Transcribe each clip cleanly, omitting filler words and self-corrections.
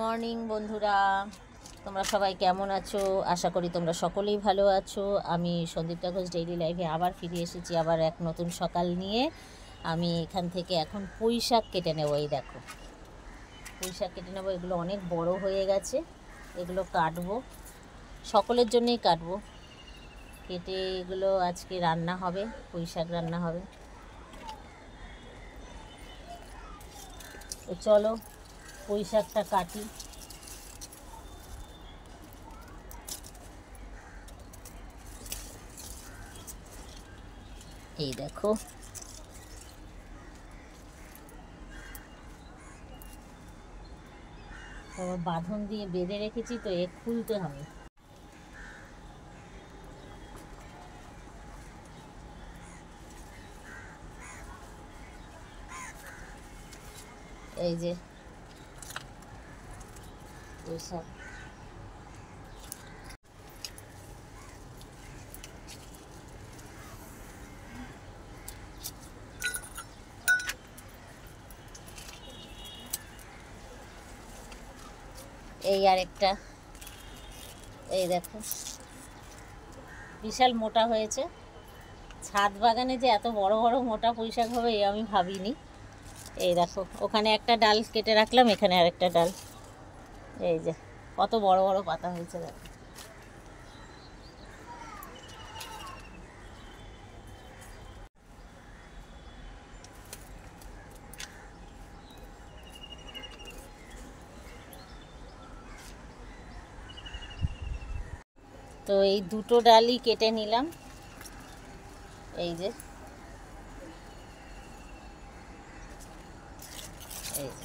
Morning বন্ধুরা, তোমরা সবাই কেমন আছো? আশা করি তোমরা সকলেই ভালো আছো। আমি সন্দীপ্তা ঘোষ ডেইলি লাইফে আবার ফিরে এসেছি, আবার এক নতুন সকাল নিয়ে। আমি এখান থেকে এখন পুঁই শাক কেটে নেবো। এই দেখো, পুঁই শাক কেটে নেবো। এগুলো অনেক বড় হয়ে গেছে, এগুলো কাটবো, সকলের জন্যই কাটবো। কেটে এগুলো আজকে রান্না হবে, পুঁই শাক রান্না হবে। তো চলো পুঁই শাকটা কাটি। এই দেখো, বাঁধন দিয়ে বেঁধে রেখেছি, তো এ খুলতে হবে। এই যে পুঁই শাক, এই আরেকটা, এই দেখো বিশাল মোটা হয়েছে। ছাদ বাগানে যে এত বড় বড় মোটা পুঁই শাক হবে এ আমি ভাবিনি। এই দেখো, ওখানে একটা ডাল কেটে রাখলাম, এখানে আরেকটা ডাল। এই যে কত বড় বড় পাতা হয়েছে দেখো। তো এই দুটো ডালই কেটে নিলাম। এই যে এই যে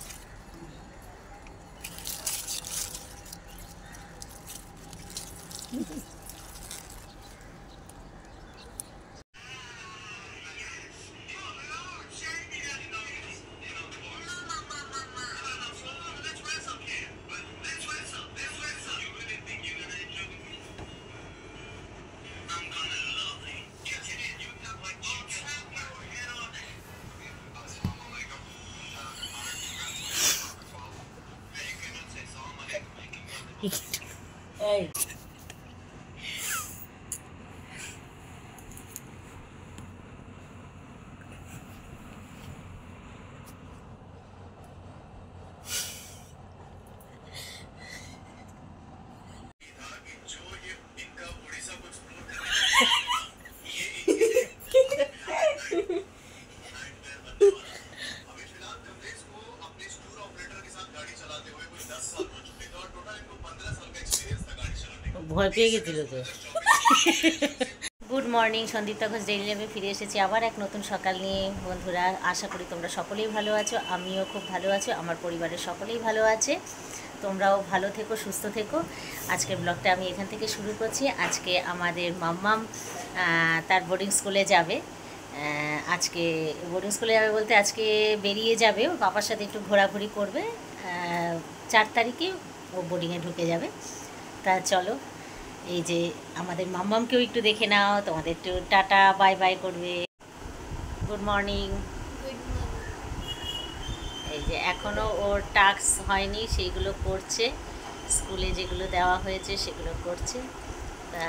এই ভয় পেয়ে গেছিল তো। Good morning, Sandipta Ghosh daily লাইফে ফিরে এসেছি আবার এক নতুন সকাল নিয়ে। বন্ধুরা, আশা করি তোমরা সকলেই ভালো আছো, আমিও খুব ভালো আছি, আমার পরিবারের সকলেই ভালো আছে। তোমরাও ভালো থেকো, সুস্থ থেকো। আজকের ব্লগটা আমি এখান থেকে শুরু করছি। আজকে আমাদের মাম্মাম তার বোর্ডিং স্কুলে যাবে। আজকে বোর্ডিং স্কুলে যাবে বলতে আজকে বেরিয়ে যাবে, ও বাবার সাথে একটু ঘোরাঘুরি করবে। 4 তারিখে ও বোর্ডিংয়ে ঢুকে যাবে। তা চলো, এই যে আমাদের মাম্মামকেও একটু দেখে নাও, তোমাদের একটু টাটা বাই বাই করবে। Good morning. এই যে এখনও ওর টাস্ক হয়নি, সেইগুলো করছে, স্কুলে যেগুলো দেওয়া হয়েছে সেগুলো করছে। তা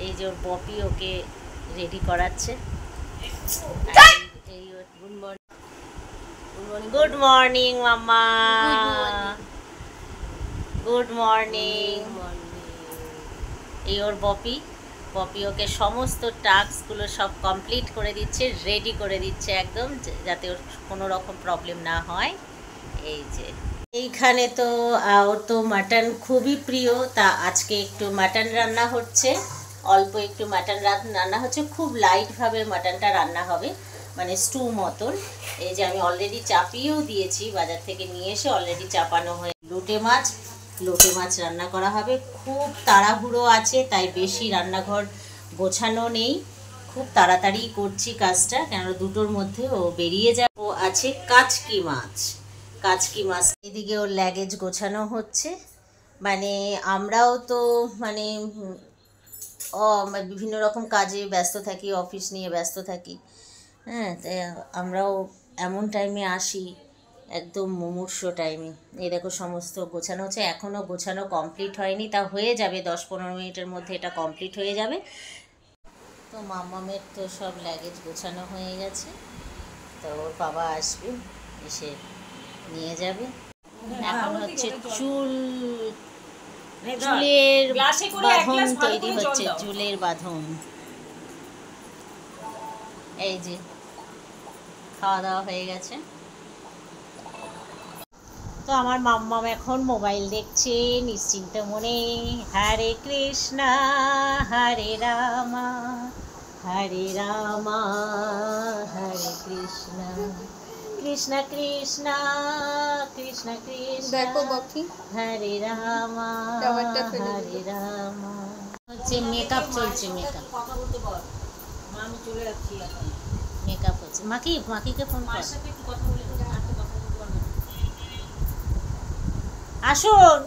এই যে ওর পপি ওকে রেডি করাচ্ছে। এই গুড মর্নিং, গুড মর্নিং মাম্মা, গুড মর্নিং। এই ওর পপি ওকে সমস্ত টাস্কগুলো সব কমপ্লিট করে দিচ্ছে, রেডি করে দিচ্ছে একদম, যাতে ওর কোনো রকম প্রবলেম না হয়। এই যে এইখানে তো ওর তো মাটন খুবই প্রিয়, তা আজকে একটু মাটন রান্না হচ্ছে, অল্প একটু মাটন রান্না হচ্ছে, খুব লাইটভাবে মাটনটা রান্না হবে, মানে স্টু মতন। এই যে আমি অলরেডি চাপিয়েও দিয়েছি, বাজার থেকে নিয়ে এসে অলরেডি চাপানো হয়ে। লোটে মাছ রান্না করা হবে। খুব তাড়াহুড়ো আছে, তাই বেশি রান্নাঘর গোছানো নেই, খুব তাড়াতাড়ি করছি কাজটা, কেন 2টোর মধ্যে ও বেরিয়ে যাবে। ও আছে কাচকি মাছ, এদিকে ওর ল্যাগেজ গোছানো হচ্ছে। মানে আমরাও তো মানে বিভিন্ন রকম কাজে ব্যস্ত থাকি, অফিস নিয়ে ব্যস্ত থাকি। হ্যাঁ, তাই আমরাও এমন টাইমে আসি, একদম মুমূর্ষ টাইমে। এই দেখো সমস্ত গোছানো হচ্ছে, এখনও গোছানো কমপ্লিট হয়নি, তা হয়ে যাবে 10-15 মিনিটের মধ্যে এটা কমপ্লিট হয়ে যাবে। তো মামামের তো সব লাগেজ গোছানো হয়ে গেছে, তো ওর বাবা আসবে, এসে নিয়ে যাবে। এখন হচ্ছে চুলের বাঁধন তৈরি হচ্ছে, চুলের বাঁধন। এই যে খাওয়া দাওয়া হয়ে গেছে, তো আমার মাম্মাম এখন মোবাইল দেখছে নিশ্চিন্ত মনে। হরে কৃষ্ণা হরে রামা হরে রামা হরে কৃষ্ণা কৃষ্ণ কৃষ্ণ কৃষ্ণ কৃষ্ণ দেখো বাকি হরে রামা হরে রামা। হচ্ছে মেকআপ চলছে, মেকআপ হচ্ছে। মাকিকে ফোন কর, আসুন।